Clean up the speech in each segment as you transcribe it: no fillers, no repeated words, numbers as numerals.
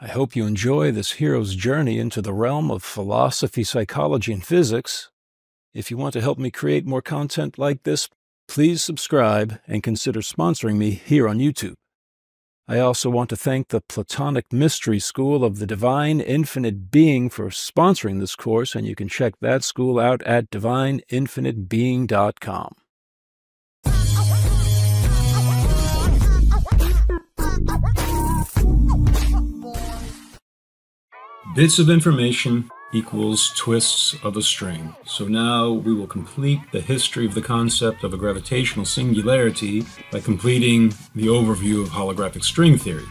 I hope you enjoy this hero's journey into the realm of philosophy, psychology, and physics. If you want to help me create more content like this, please subscribe and consider sponsoring me here on YouTube. I also want to thank the Platonic Mystery School of the Divine Infinite Being for sponsoring this course, and you can check that school out at divineinfinitebeing.com. Bits of information equals twists of a string. So now we will complete the history of the concept of a gravitational singularity by completing the overview of holographic string theory.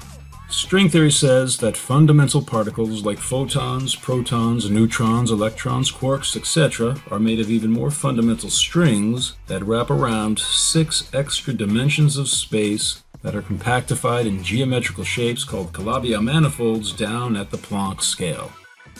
String theory says that fundamental particles like photons, protons, neutrons, electrons, quarks, etc. are made of even more fundamental strings that wrap around 6 extra dimensions of space that are compactified in geometrical shapes called Calabi-Yau manifolds down at the Planck scale.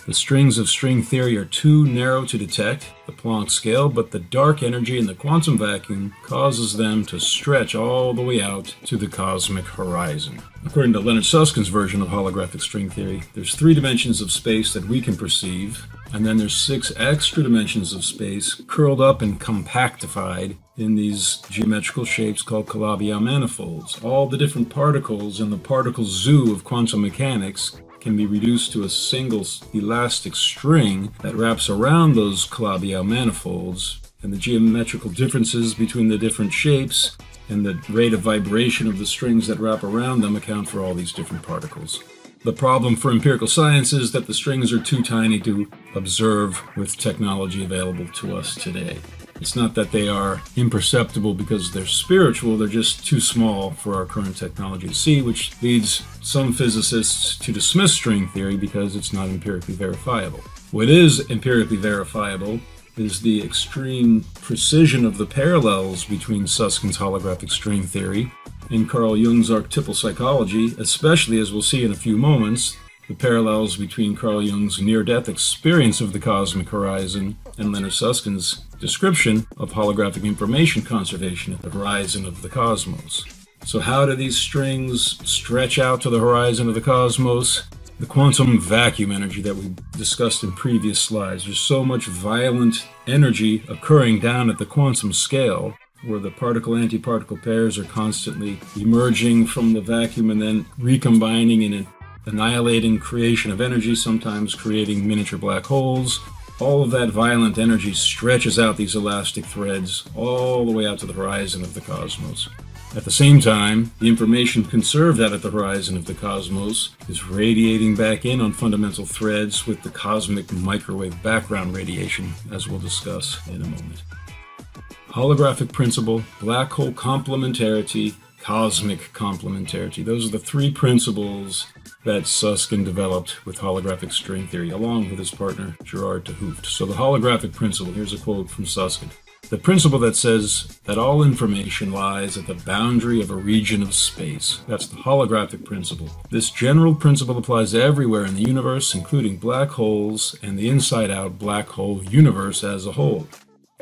The strings of string theory are too narrow to detect the Planck scale, but the dark energy in the quantum vacuum causes them to stretch all the way out to the cosmic horizon. According to Leonard Susskind's version of holographic string theory, there's 3 dimensions of space that we can perceive, and then there's 6 extra dimensions of space curled up and compactified in these geometrical shapes called Calabi-Yau manifolds. All the different particles in the particle zoo of quantum mechanics can be reduced to a single elastic string that wraps around those Calabi-Yau manifolds, and the geometrical differences between the different shapes and the rate of vibration of the strings that wrap around them account for all these different particles. The problem for empirical science is that the strings are too tiny to observe with technology available to us today. It's not that they are imperceptible because they're spiritual, they're just too small for our current technology to see, which leads some physicists to dismiss string theory because it's not empirically verifiable. What is empirically verifiable is the extreme precision of the parallels between Susskind's holographic string theory and Carl Jung's archetypal psychology, especially, as we'll see in a few moments, the parallels between Carl Jung's near-death experience of the cosmic horizon and Leonard Suskind's description of holographic information conservation at the horizon of the cosmos. So how do these strings stretch out to the horizon of the cosmos? The quantum vacuum energy that we discussed in previous slides. There's so much violent energy occurring down at the quantum scale, where the particle-antiparticle pairs are constantly emerging from the vacuum and then recombining in an annihilating creation of energy, sometimes creating miniature black holes. All of that violent energy stretches out these elastic threads all the way out to the horizon of the cosmos. At the same time, the information conserved out at the horizon of the cosmos is radiating back in on fundamental threads with the cosmic microwave background radiation, as we'll discuss in a moment. Holographic principle, black hole complementarity, cosmic complementarity. Those are the 3 principles that Susskind developed with holographic string theory, along with his partner Gerard 't Hooft. So the holographic principle, here's a quote from Susskind. The principle that says that all information lies at the boundary of a region of space. That's the holographic principle. This general principle applies everywhere in the universe, including black holes and the inside-out black hole universe as a whole.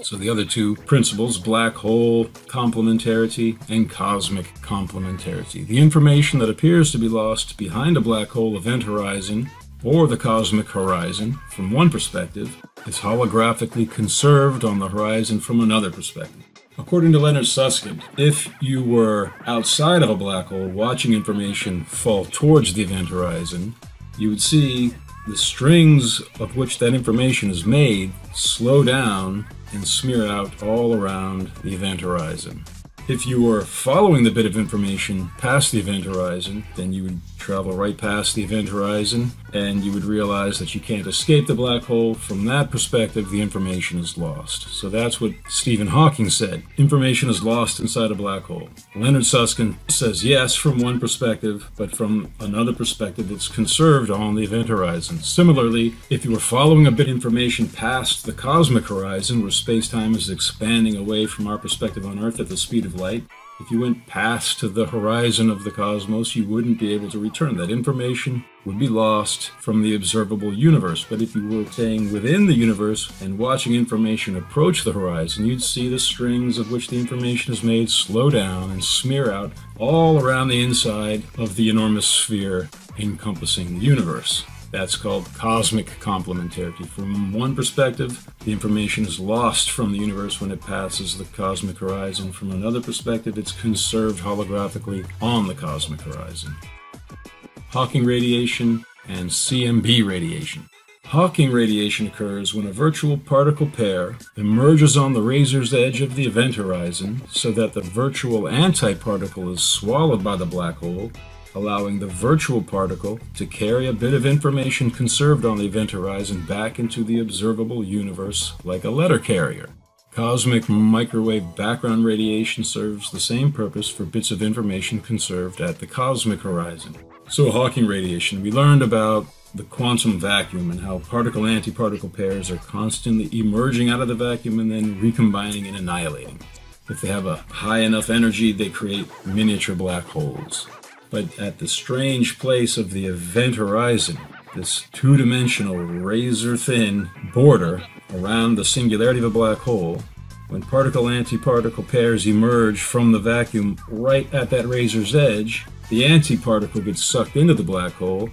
So the other 2 principles, black hole complementarity and cosmic complementarity. The information that appears to be lost behind a black hole event horizon or the cosmic horizon from one perspective is holographically conserved on the horizon from another perspective. According to Leonard Susskind, if you were outside of a black hole watching information fall towards the event horizon, you would see the strings of which that information is made slow down and smear out all around the event horizon. If you were following the bit of information past the event horizon, then you would travel right past the event horizon, and you would realize that you can't escape the black hole. From that perspective, the information is lost. So that's what Stephen Hawking said. Information is lost inside a black hole. Leonard Susskind says yes from one perspective, but from another perspective, it's conserved on the event horizon. Similarly, if you were following a bit of information past the cosmic horizon, where space-time is expanding away from our perspective on Earth at the speed of light, If you went past to the horizon of the cosmos, you wouldn't be able to return. That information would be lost from the observable universe. But if you were staying within the universe and watching information approach the horizon, you'd see the strings of which the information is made slow down and smear out all around the inside of the enormous sphere encompassing the universe. That's called cosmic complementarity. From one perspective, the information is lost from the universe when it passes the cosmic horizon. From another perspective, it's conserved holographically on the cosmic horizon. Hawking radiation and CMB radiation. Hawking radiation occurs when a virtual particle pair emerges on the razor's edge of the event horizon so that the virtual antiparticle is swallowed by the black hole, allowing the virtual particle to carry a bit of information conserved on the event horizon back into the observable universe like a letter carrier. Cosmic microwave background radiation serves the same purpose for bits of information conserved at the cosmic horizon. So Hawking radiation, we learned about the quantum vacuum and how particle-antiparticle pairs are constantly emerging out of the vacuum and then recombining and annihilating. If they have a high enough energy, they create miniature black holes. But at the strange place of the event horizon, this two-dimensional razor-thin border around the singularity of a black hole, when particle-antiparticle pairs emerge from the vacuum right at that razor's edge, the antiparticle gets sucked into the black hole,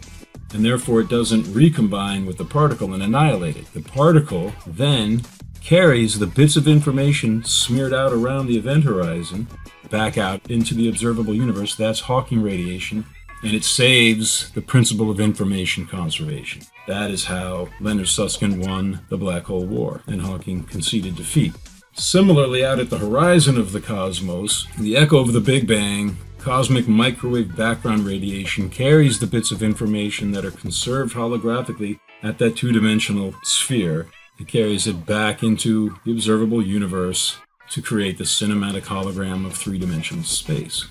and therefore it doesn't recombine with the particle and annihilate it. The particle then carries the bits of information smeared out around the event horizon back out into the observable universe. That's Hawking radiation, and it saves the principle of information conservation. That is how Leonard Susskind won the Black Hole War, and Hawking conceded defeat. Similarly, out at the horizon of the cosmos, the echo of the Big Bang, cosmic microwave background radiation carries the bits of information that are conserved holographically at that two-dimensional sphere. It carries it back into the observable universe to create the cinematic hologram of three-dimensional space.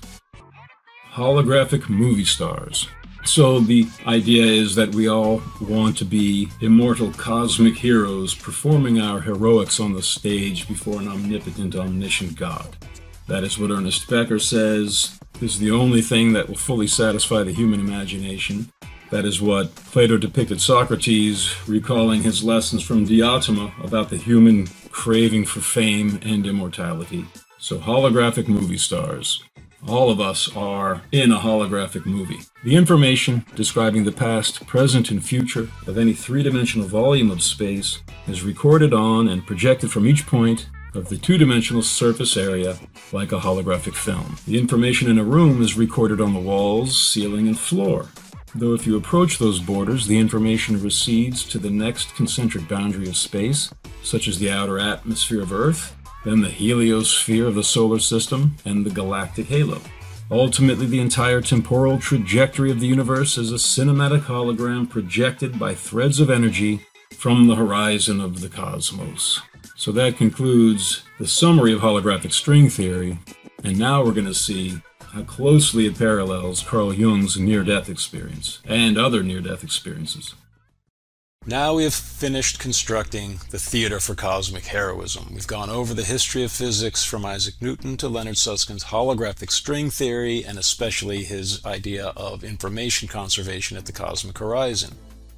Holographic movie stars. So the idea is that we all want to be immortal cosmic heroes performing our heroics on the stage before an omnipotent, omniscient God. That is what Ernest Becker says is the only thing that will fully satisfy the human imagination. That is what Plato depicted Socrates recalling his lessons from Diotima about the human craving for fame and immortality. So holographic movie stars. All of us are in a holographic movie. The information describing the past, present, and future of any three-dimensional volume of space is recorded on and projected from each point of the two-dimensional surface area like a holographic film. The information in a room is recorded on the walls, ceiling, and floor. Though if you approach those borders, the information recedes to the next concentric boundary of space, such as the outer atmosphere of Earth, then the heliosphere of the solar system, and the galactic halo. Ultimately, the entire temporal trajectory of the universe is a cinematic hologram projected by threads of energy from the horizon of the cosmos. So that concludes the summary of holographic string theory, and now we're going to see how closely it parallels Carl Jung's near-death experience and other near-death experiences. Now we have finished constructing the theater for cosmic heroism. We've gone over the history of physics from Isaac Newton to Leonard Susskind's holographic string theory, and especially his idea of information conservation at the cosmic horizon.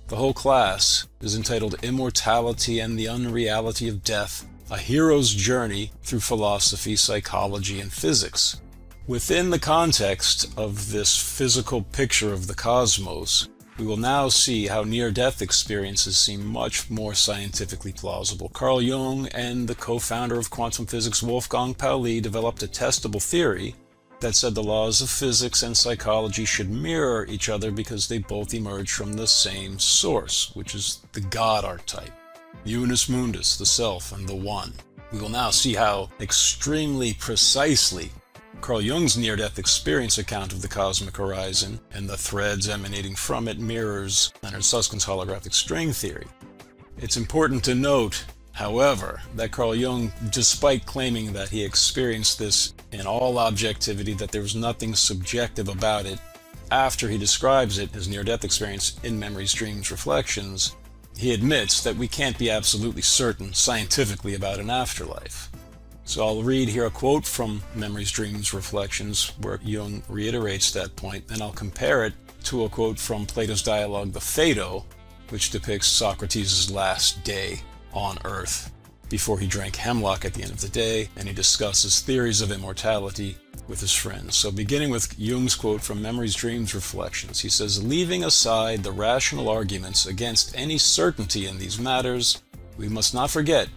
The whole class is entitled Immortality and the Unreality of Death, a hero's journey through philosophy, psychology, and physics. Within the context of this physical picture of the cosmos, we will now see how near-death experiences seem much more scientifically plausible. Carl Jung and the co-founder of quantum physics Wolfgang Pauli developed a testable theory that said the laws of physics and psychology should mirror each other because they both emerge from the same source, which is the God archetype, Unus Mundus, the Self, and the One. We will now see how extremely precisely Carl Jung's near-death experience account of the cosmic horizon and the threads emanating from it mirrors Leonard Susskind's holographic string theory. It's important to note, however, that Carl Jung, despite claiming that he experienced this in all objectivity, that there was nothing subjective about it, after he describes it, his near-death experience, in Memories, Dreams, Reflections, he admits that we can't be absolutely certain scientifically about an afterlife. So I'll read here a quote from Memories, Dreams, Reflections, where Jung reiterates that point, and I'll compare it to a quote from Plato's dialogue, The Phaedo, which depicts Socrates' last day on Earth, before he drank hemlock at the end of the day, and he discusses theories of immortality with his friends. So beginning with Jung's quote from Memories, Dreams, Reflections, he says, "Leaving aside the rational arguments against any certainty in these matters, we must not forget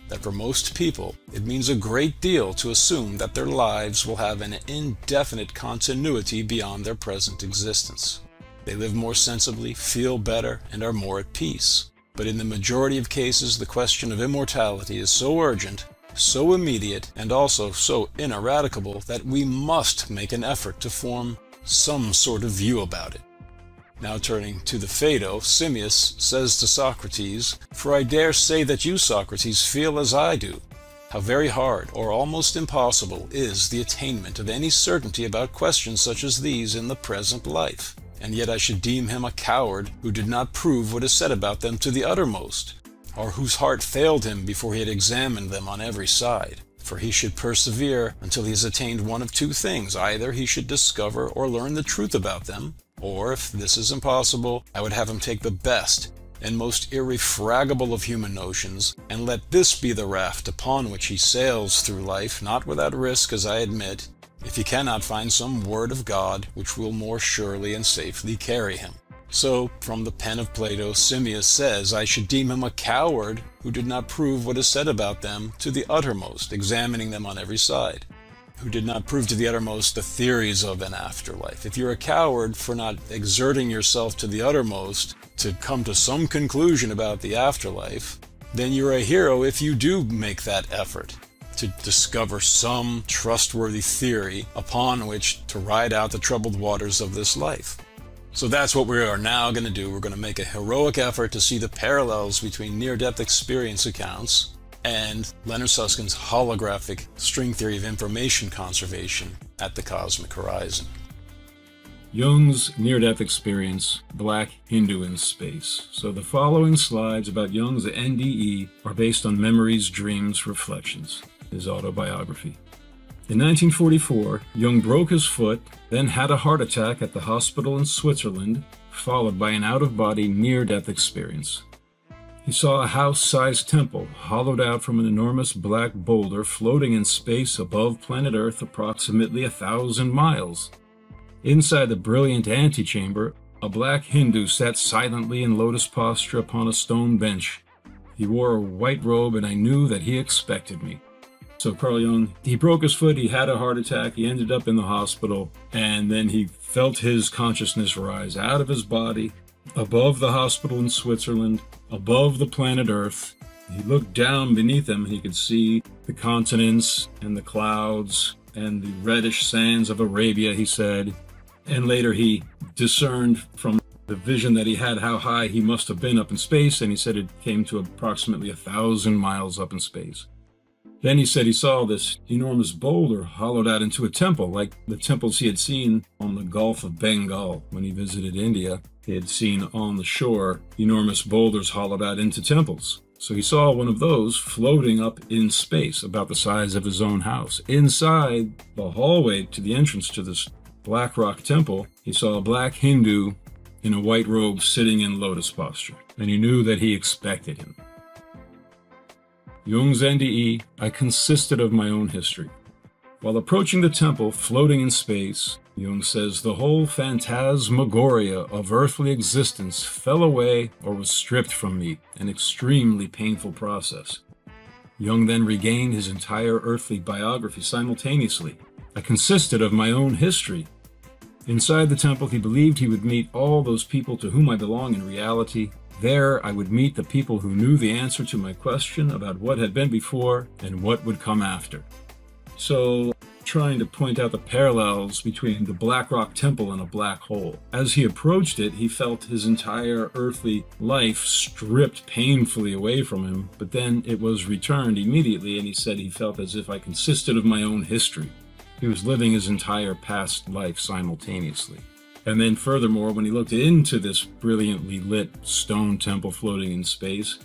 that for most people, it means a great deal to assume that their lives will have an indefinite continuity beyond their present existence. They live more sensibly, feel better, and are more at peace. But in the majority of cases, the question of immortality is so urgent, so immediate, and also so ineradicable that we must make an effort to form some sort of view about it." Now turning to the Phaedo, Simmias says to Socrates, "For I dare say that you, Socrates, feel as I do, how very hard, or almost impossible, is the attainment of any certainty about questions such as these in the present life. And yet I should deem him a coward who did not prove what is said about them to the uttermost, or whose heart failed him before he had examined them on every side. For he should persevere until he has attained one of two things. Either he should discover or learn the truth about them, or, if this is impossible, I would have him take the best and most irrefragable of human notions, and let this be the raft upon which he sails through life, not without risk, as I admit, if he cannot find some word of God which will more surely and safely carry him." So, from the pen of Plato, Simmias says, "I should deem him a coward who did not prove what is said about them to the uttermost, examining them on every side, who did not prove to the uttermost the theories of an afterlife." If you're a coward for not exerting yourself to the uttermost to come to some conclusion about the afterlife, then you're a hero if you do make that effort to discover some trustworthy theory upon which to ride out the troubled waters of this life. So that's what we are now going to do. We're going to make a heroic effort to see the parallels between near-death experience accounts and Leonard Susskind's holographic string theory of information conservation at the cosmic horizon. Jung's near-death experience, Black Hindu in Space. So the following slides about Jung's NDE are based on Memories, Dreams, Reflections, his autobiography. In 1944, Jung broke his foot, then had a heart attack at the hospital in Switzerland, followed by an out-of-body near-death experience. He saw a house-sized temple hollowed out from an enormous black boulder floating in space above planet Earth approximately 1,000 miles. Inside the brilliant antechamber, a black Hindu sat silently in lotus posture upon a stone bench. He wore a white robe, and I knew that he expected me. So Carl Jung, he broke his foot, he had a heart attack, he ended up in the hospital, and then he felt his consciousness rise out of his body, above the hospital in Switzerland, above the planet Earth. He looked down beneath him and he could see the continents and the clouds and the reddish sands of Arabia, he said. And later he discerned from the vision that he had how high he must have been up in space, and he said it came to approximately 1,000 miles up in space. Then he said he saw this enormous boulder hollowed out into a temple, like the temples he had seen on the Gulf of Bengal when he visited India. He had seen on the shore enormous boulders hollowed out into temples. So he saw one of those floating up in space, about the size of his own house. Inside the hallway to the entrance to this black rock temple, he saw a black Hindu in a white robe sitting in lotus posture, and he knew that he expected him. Jung's NDE, I consisted of my own history. While approaching the temple floating in space, Jung says the whole phantasmagoria of earthly existence fell away or was stripped from me, an extremely painful process. Jung then regained his entire earthly biography simultaneously. I consisted of my own history. Inside the temple, he believed he would meet all those people to whom I belong in reality. There, I would meet the people who knew the answer to my question about what had been before and what would come after. So, trying to point out the parallels between the Black Rock Temple and a black hole. As he approached it, he felt his entire earthly life stripped painfully away from him, but then it was returned immediately, and he said he felt as if I consisted of my own history. He was living his entire past life simultaneously. And then furthermore, when he looked into this brilliantly lit stone temple floating in space,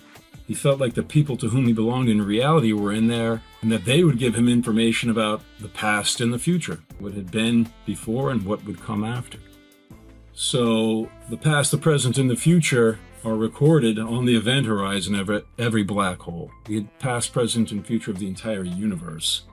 He felt like the people to whom he belonged in reality were in there, and that they would give him information about the past and the future, what had been before and what would come after. So the past, the present, and the future are recorded on the event horizon of every black hole, the past, present, and future of the entire universe.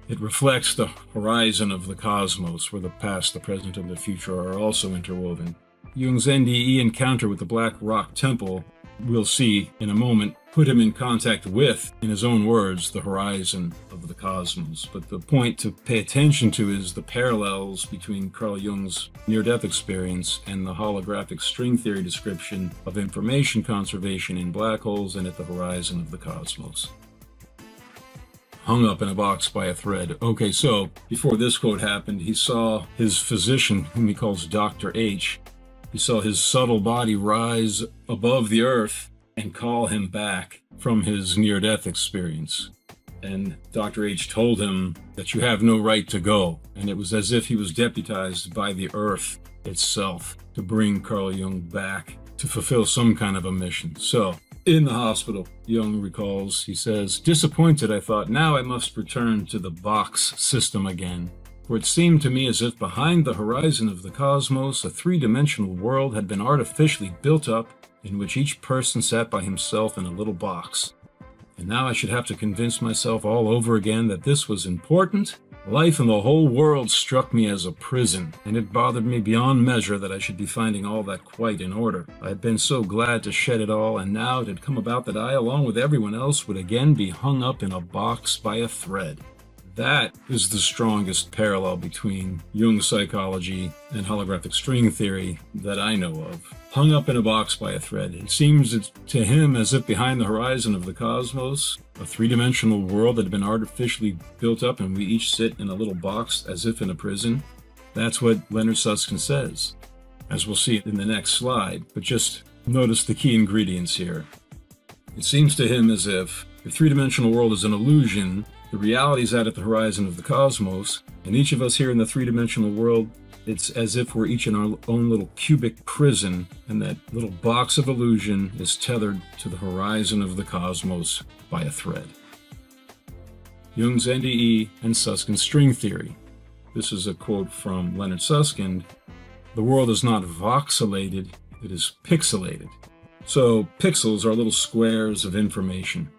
It reflects the horizon of the cosmos, where the past, the present, and the future are also interwoven. Jung's NDE encounter with the Black Rock Temple, we'll see in a moment, put him in contact with, in his own words, the horizon of the cosmos. But the point to pay attention to is the parallels between Carl Jung's near-death experience and the holographic string theory description of information conservation in black holes and at the horizon of the cosmos. Hung up in a box by a thread. Okay, so before this quote happened, he saw his physician, whom he calls Dr. H. He saw his subtle body rise above the earth and call him back from his near-death experience. And Dr. H told him that you have no right to go. And it was as if he was deputized by the earth itself to bring Carl Jung back to fulfill some kind of a mission. So, in the hospital, Jung recalls, he says, "Disappointed, I thought, now I must return to the box system again. For it seemed to me as if behind the horizon of the cosmos, a three-dimensional world had been artificially built up in which each person sat by himself in a little box. And now I should have to convince myself all over again that this was important. Life in the whole world struck me as a prison, and it bothered me beyond measure that I should be finding all that quite in order. I had been so glad to shed it all, and now it had come about that I, along with everyone else, would again be hung up in a box by a thread." That is the strongest parallel between Jung's psychology and holographic string theory that I know of. Hung up in a box by a thread. It seems to him as if behind the horizon of the cosmos, a three-dimensional world that had been artificially built up and we each sit in a little box as if in a prison. That's what Leonard Susskind says, as we'll see in the next slide. But just notice the key ingredients here. It seems to him as if the three-dimensional world is an illusion. The reality is out at the horizon of the cosmos, and each of us here in the three-dimensional world, it's as if we're each in our own little cubic prison, and that little box of illusion is tethered to the horizon of the cosmos by a thread. Jung's NDE and Susskind's string theory. This is a quote from Leonard Susskind. "The world is not voxelated, it is pixelated." So pixels are little squares of information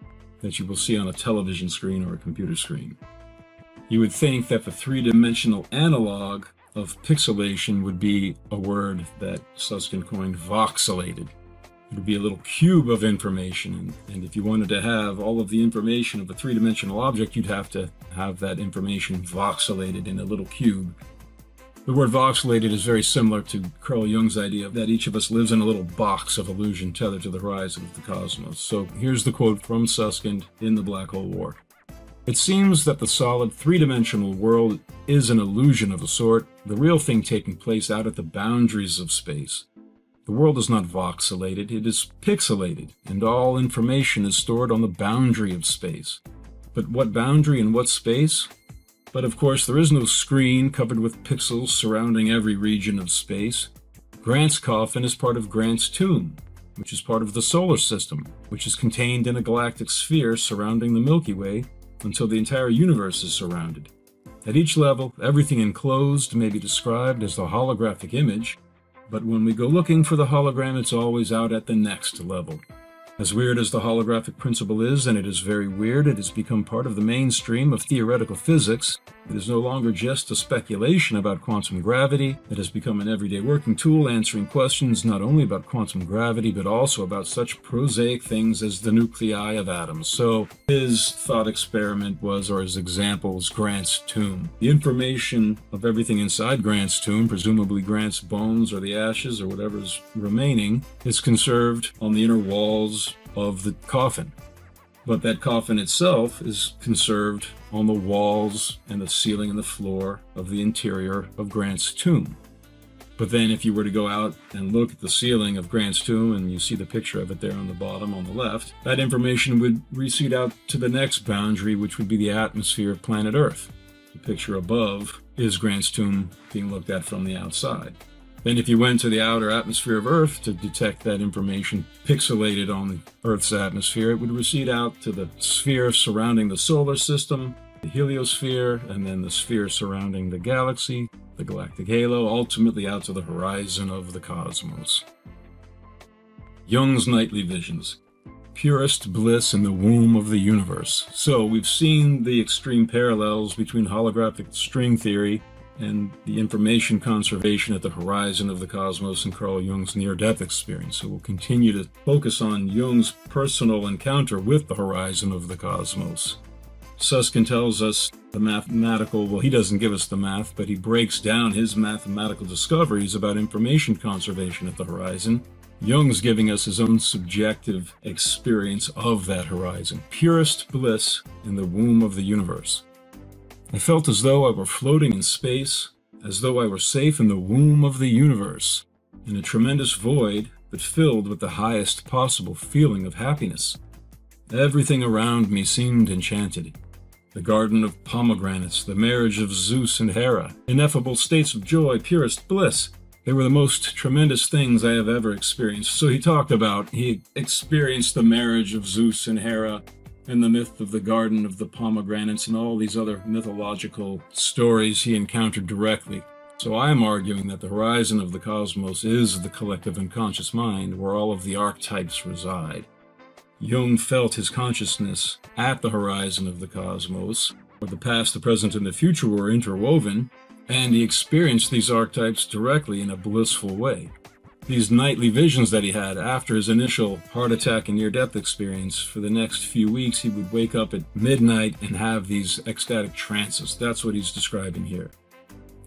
that you will see on a television screen or a computer screen. You would think that the three-dimensional analog of pixelation would be a word that Susskind coined, voxelated. It would be a little cube of information, and if you wanted to have all of the information of a three-dimensional object, you'd have to have that information voxelated in a little cube. The word voxelated is very similar to Carl Jung's idea that each of us lives in a little box of illusion tethered to the horizon of the cosmos. So here's the quote from Susskind in The Black Hole War. "It seems that the solid three-dimensional world is an illusion of a sort, the real thing taking place out at the boundaries of space. The world is not voxelated, it is pixelated, and all information is stored on the boundary of space. But what boundary and what space? But of course, there is no screen covered with pixels surrounding every region of space. Grant's coffin is part of Grant's tomb, which is part of the solar system, which is contained in a galactic sphere surrounding the Milky Way until the entire universe is surrounded. At each level, everything enclosed may be described as the holographic image, but when we go looking for the hologram, it's always out at the next level. As weird as the holographic principle is, and it is very weird, it has become part of the mainstream of theoretical physics. It is no longer just a speculation about quantum gravity. It has become an everyday working tool answering questions not only about quantum gravity, but also about such prosaic things as the nuclei of atoms." So his thought experiment was, or his example was, Grant's tomb. The information of everything inside Grant's tomb, presumably Grant's bones or the ashes or whatever's remaining, is conserved on the inner walls of the coffin. But that coffin itself is conserved on the walls and the ceiling and the floor of the interior of Grant's tomb. But then if you were to go out and look at the ceiling of Grant's tomb, and you see the picture of it there on the bottom on the left, that information would recede out to the next boundary, which would be the atmosphere of planet Earth. The picture above is Grant's tomb being looked at from the outside. Then if you went to the outer atmosphere of Earth to detect that information pixelated on Earth's atmosphere, it would recede out to the sphere surrounding the solar system, the heliosphere, and then the sphere surrounding the galaxy, the galactic halo, ultimately out to the horizon of the cosmos. Jung's nightly visions. Purest bliss in the womb of the universe. So we've seen the extreme parallels between holographic string theory and the information conservation at the horizon of the cosmos in Carl Jung's near-death experience. So we'll continue to focus on Jung's personal encounter with the horizon of the cosmos. Susskind tells us the mathematical, well, he doesn't give us the math, but he breaks down his mathematical discoveries about information conservation at the horizon. Jung's giving us his own subjective experience of that horizon. Purest bliss in the womb of the universe. I felt as though I were floating in space, as though I were safe in the womb of the universe, in a tremendous void, but filled with the highest possible feeling of happiness. Everything around me seemed enchanted. The garden of pomegranates, the marriage of Zeus and Hera, ineffable states of joy, purest bliss. They were the most tremendous things I have ever experienced. So he experienced the marriage of Zeus and Hera, and the myth of the Garden of the Pomegranates, and all these other mythological stories he encountered directly. So I am arguing that the horizon of the cosmos is the collective unconscious mind, where all of the archetypes reside. Jung felt his consciousness at the horizon of the cosmos, where the past, the present, and the future were interwoven, and he experienced these archetypes directly in a blissful way. These nightly visions that he had after his initial heart attack and near-death experience, for the next few weeks he would wake up at midnight and have these ecstatic trances. That's what he's describing here.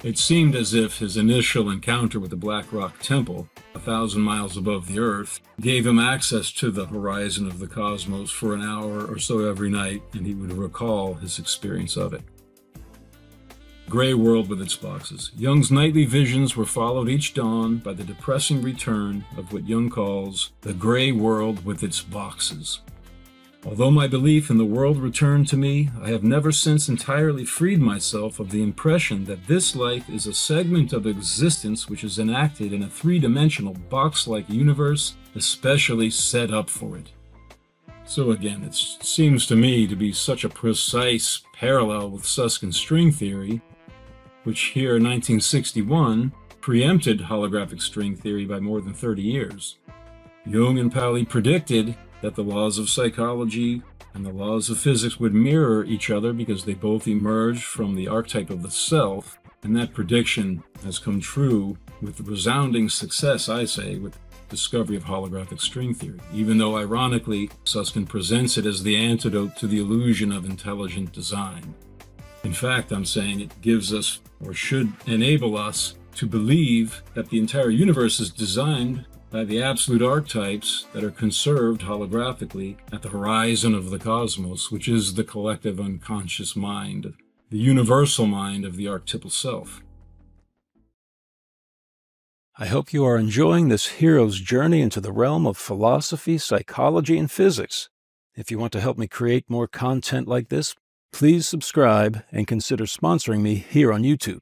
It seemed as if his initial encounter with the Black Rock Temple, 1,000 miles above the Earth, gave him access to the horizon of the cosmos for an hour or so every night, and he would recall his experience of it. Gray world with its boxes. Jung's nightly visions were followed each dawn by the depressing return of what Jung calls the gray world with its boxes. Although my belief in the world returned to me, I have never since entirely freed myself of the impression that this life is a segment of existence which is enacted in a three-dimensional box-like universe, especially set up for it. So again, it seems to me to be such a precise parallel with Susskind's string theory, which here in 1961 preempted holographic string theory by more than 30 years. Jung and Pauli predicted that the laws of psychology and the laws of physics would mirror each other because they both emerged from the archetype of the self, and that prediction has come true with resounding success, I say, with the discovery of holographic string theory, even though ironically Susskind presents it as the antidote to the illusion of intelligent design. In fact, I'm saying it gives us, or should enable us, to believe that the entire universe is designed by the absolute archetypes that are conserved holographically at the horizon of the cosmos, which is the collective unconscious mind, the universal mind of the archetypal self. I hope you are enjoying this hero's journey into the realm of philosophy, psychology, and physics. If you want to help me create more content like this, please subscribe and consider sponsoring me here on YouTube.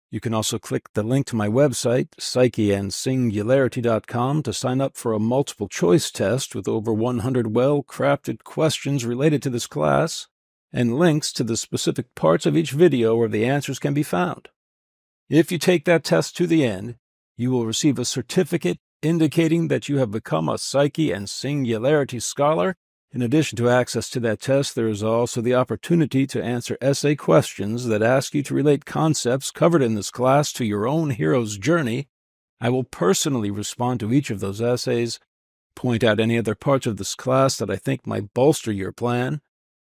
You can also click the link to my website, psycheandsingularity.com, to sign up for a multiple-choice test with over 100 well-crafted questions related to this class, and links to the specific parts of each video where the answers can be found. If you take that test to the end, you will receive a certificate indicating that you have become a Psyche and Singularity scholar. In addition to access to that test, there is also the opportunity to answer essay questions that ask you to relate concepts covered in this class to your own hero's journey. I will personally respond to each of those essays, point out any other parts of this class that I think might bolster your plan.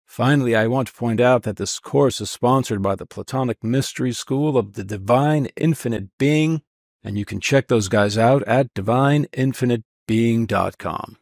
Finally, I want to point out that this course is sponsored by the Platonic Mystery School of the Divine Infinite Being, and you can check those guys out at divineinfinitebeing.com.